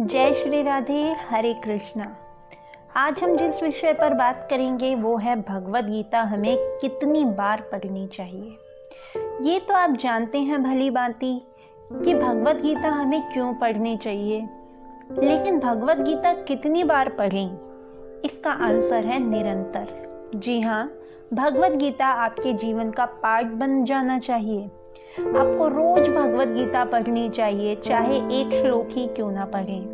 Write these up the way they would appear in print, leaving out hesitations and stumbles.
जय श्री राधे, हरे कृष्णा। आज हम जिस विषय पर बात करेंगे वो है भगवद गीता हमें कितनी बार पढ़नी चाहिए। ये तो आप जानते हैं भली भांति कि भगवद गीता हमें क्यों पढ़नी चाहिए, लेकिन भगवद गीता कितनी बार पढ़ें, इसका आंसर है निरंतर। जी हाँ, भगवद गीता आपके जीवन का पार्ट बन जाना चाहिए। आपको रोज भगवद गीता पढ़नी चाहिए, चाहे एक श्लोक ही क्यों ना पढ़ें,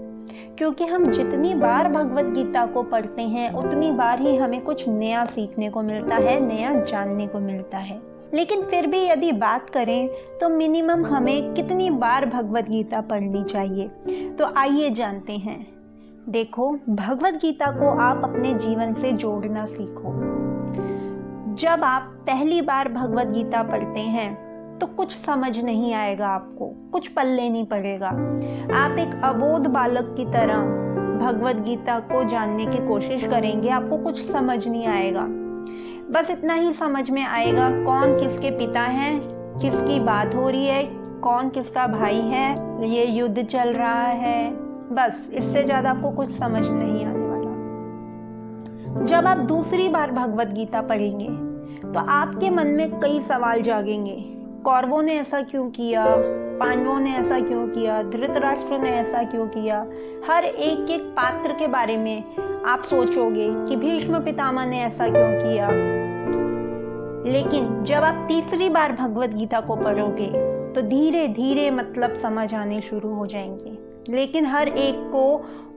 क्योंकि हम जितनी बार भगवद गीता को पढ़ते हैं उतनी बार ही हमें कुछ नया सीखने को मिलता है, नया जानने को मिलता है। लेकिन फिर भी यदि बात करें तो मिनिमम हमें कितनी बार भगवद गीता पढ़नी चाहिए, तो आइए जानते हैं। देखो, भगवद गीता को आप अपने जीवन से जोड़ना सीखो। जब आप पहली बार भगवद गीता पढ़ते हैं तो कुछ समझ नहीं आएगा, आपको कुछ पल्ले नहीं पड़ेगा। आप एक अबोध बालक की तरह भगवद गीता को जानने की कोशिश करेंगे, आपको कुछ समझ नहीं आएगा। बस इतना ही समझ में आएगा कौन किसके पिता हैं, किसकी बात हो रही है, कौन किसका भाई है, ये युद्ध चल रहा है, बस इससे ज्यादा आपको कुछ समझ नहीं आने वाला। जब आप दूसरी बार भगवद गीता पढ़ेंगे तो आपके मन में कई सवाल जागेंगे। कौरवों ने ऐसा क्यों किया, पांडवों ने ऐसा क्यों किया, धृतराष्ट्र ने ऐसा क्यों किया, हर एक एक पात्र के बारे में आप सोचोगे कि भीष्म पितामह ने ऐसा क्यों किया। लेकिन जब आप तीसरी बार भगवद गीता को पढ़ोगे तो धीरे धीरे मतलब समझ आने शुरू हो जाएंगे, लेकिन हर एक को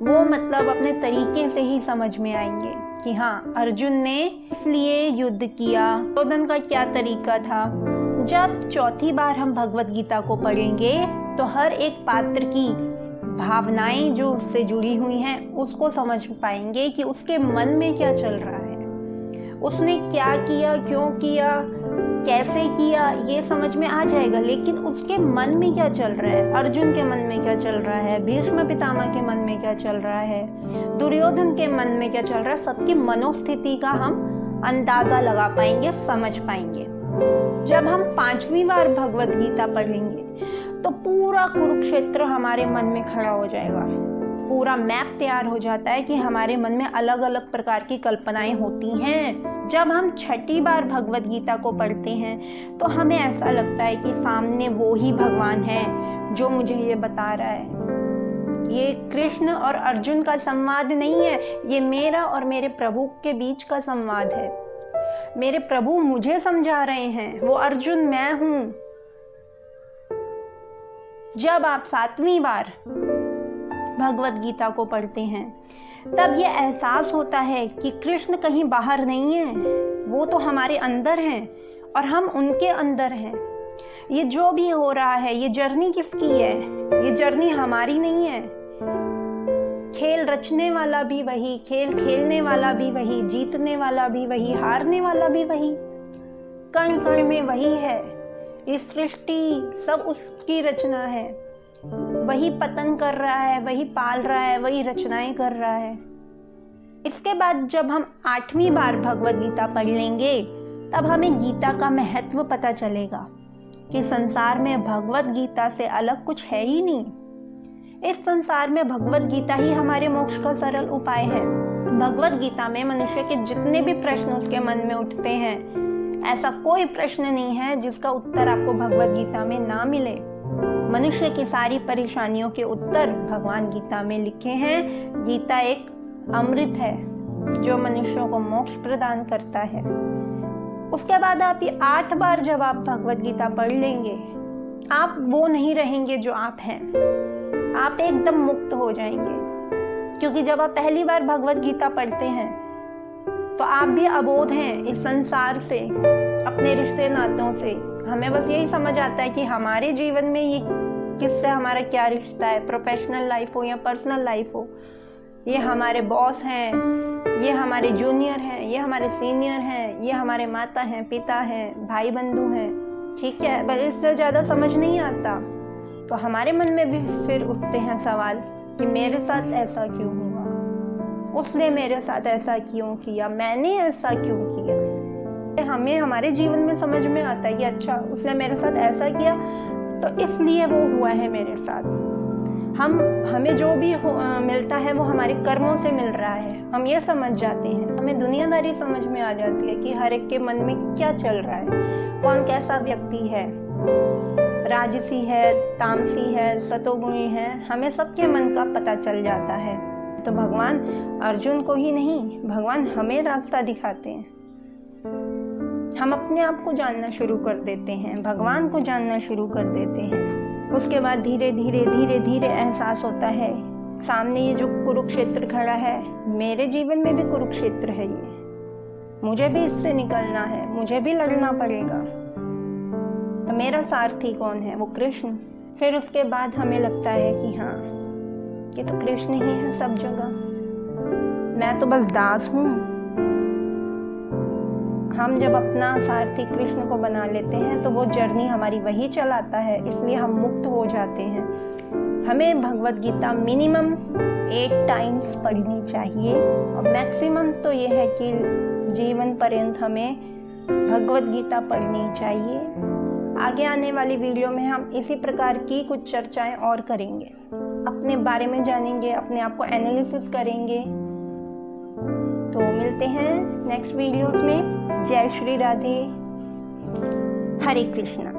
वो मतलब अपने तरीके से ही समझ में आएंगे कि हाँ, अर्जुन ने इसलिए युद्ध किया, दुर्योधन का क्या तरीका था। जब चौथी बार हम भगवद गीता को पढ़ेंगे तो हर एक पात्र की भावनाएं जो उससे जुड़ी हुई हैं उसको समझ पाएंगे कि उसके मन में क्या चल रहा है, उसने क्या किया, क्यों किया, कैसे किया, ये समझ में आ जाएगा। लेकिन उसके मन में क्या चल रहा है, अर्जुन के मन में क्या चल रहा है, भीष्म पितामह के मन में क्या चल रहा है, दुर्योधन के मन में क्या चल रहा है, सबकी मनोस्थिति का हम अंदाजा लगा पाएंगे, समझ पाएंगे। जब हम पांचवी बार भगवद गीता पढ़ेंगे तो पूरा कुरुक्षेत्र हमारे मन में खड़ा हो जाएगा। पूरा मैप तैयार हो जाता है कि हमारे मन में अलग अलग प्रकार की कल्पनाएं होती हैं। जब हम छठी बार भगवद गीता को पढ़ते हैं तो हमें ऐसा लगता है कि सामने वो ही भगवान है जो मुझे ये बता रहा है। ये कृष्ण और अर्जुन का संवाद नहीं है, ये मेरा और मेरे प्रभु के बीच का संवाद है। मेरे प्रभु मुझे समझा रहे हैं, वो अर्जुन मैं हूं। जब आप सातवीं बार भगवद गीता को पढ़ते हैं तब ये एहसास होता है कि कृष्ण कहीं बाहर नहीं है, वो तो हमारे अंदर हैं और हम उनके अंदर हैं। ये जो भी हो रहा है, ये जर्नी किसकी है, ये जर्नी हमारी नहीं है। खेल रचने वाला भी वही, खेल खेलने वाला भी वही, जीतने वाला भी वही, हारने वाला भी वही, कण कण में वही है। ये सृष्टि सब उसकी रचना है, वही पतन कर रहा है, वही पाल रहा है, वही रचनाएं कर रहा है। इसके बाद जब हम आठवीं बार भगवद गीता पढ़ लेंगे तब हमें गीता का महत्व पता चलेगा कि संसार में भगवद गीता से अलग कुछ है ही नहीं। इस संसार में भगवद गीता ही हमारे मोक्ष का सरल उपाय है। भगवद गीता में मनुष्य के जितने भी प्रश्न उसके मन में उठते हैं, ऐसा कोई प्रश्न नहीं है जिसका उत्तर आपको भगवद गीता में ना मिले। मनुष्य की सारी परेशानियों के उत्तर भगवान गीता में लिखे हैं। गीता एक अमृत है जो मनुष्यों को मोक्ष प्रदान करता है। उसके बाद आप ये 8 बार जब आप भगवद गीता पढ़ लेंगे, आप वो नहीं रहेंगे जो आप हैं, आप एकदम मुक्त हो जाएंगे। क्योंकि जब आप पहली बार भगवद गीता पढ़ते हैं तो आप भी अबोध हैं इस संसार से, अपने रिश्ते नातों से। हमें बस यही समझ आता है कि हमारे जीवन में ये किससे हमारा क्या रिश्ता है, प्रोफेशनल लाइफ हो या पर्सनल लाइफ हो। ये हमारे बॉस हैं, ये हमारे जूनियर हैं, ये हमारे सीनियर हैं, ये हमारे माता हैं, पिता हैं, भाई बंधु हैं, ठीक है। बस इससे ज्यादा समझ नहीं आता। तो हमारे मन में भी फिर उठते हैं सवाल कि मेरे साथ ऐसा क्यों हुआ, उसने मेरे साथ ऐसा क्यों किया, मैंने ऐसा क्यों किया। हमें हमारे जीवन में समझ में आता है कि अच्छा, उसने मेरे साथ ऐसा किया तो इसलिए वो हुआ है मेरे साथ। हमें जो भी मिलता है वो हमारे कर्मों से मिल रहा है, हम ये समझ जाते हैं। हमें दुनियादारी समझ में आ जाती है कि हर एक के मन में क्या चल रहा है, कौन कैसा व्यक्ति है, राजसी है, तामसी है, सतोगुणी है, हमें सबके मन का पता चल जाता है। तो भगवान अर्जुन को ही नहीं, भगवान हमें रास्ता दिखाते हैं। हम अपने आप को जानना शुरू कर देते हैं, भगवान को जानना शुरू कर देते हैं। उसके बाद धीरे धीरे धीरे धीरे एहसास होता है सामने ये जो कुरुक्षेत्र खड़ा है, मेरे जीवन में भी कुरुक्षेत्र है, ये मुझे भी इससे निकलना है, मुझे भी लड़ना पड़ेगा। तो मेरा सारथी कौन है? वो कृष्ण। फिर उसके बाद हमें लगता है कि हाँ, ये तो कृष्ण ही है सब जगह, मैं तो बस दास हूँ। हम जब अपना सारथी कृष्ण को बना लेते हैं तो वो जर्नी हमारी वही चलाता है, इसलिए हम मुक्त हो जाते हैं। हमें भगवत गीता मिनिमम 8 टाइम्स पढ़नी चाहिए, और मैक्सिमम तो ये है कि जीवन पर्यंत हमें भगवत गीता पढ़नी चाहिए। आगे आने वाली वीडियो में हम इसी प्रकार की कुछ चर्चाएं और करेंगे, अपने बारे में जानेंगे, अपने आप को एनालिसिस करेंगे। तो मिलते हैं नेक्स्ट वीडियोस में। जय श्री राधे, हरे कृष्णा।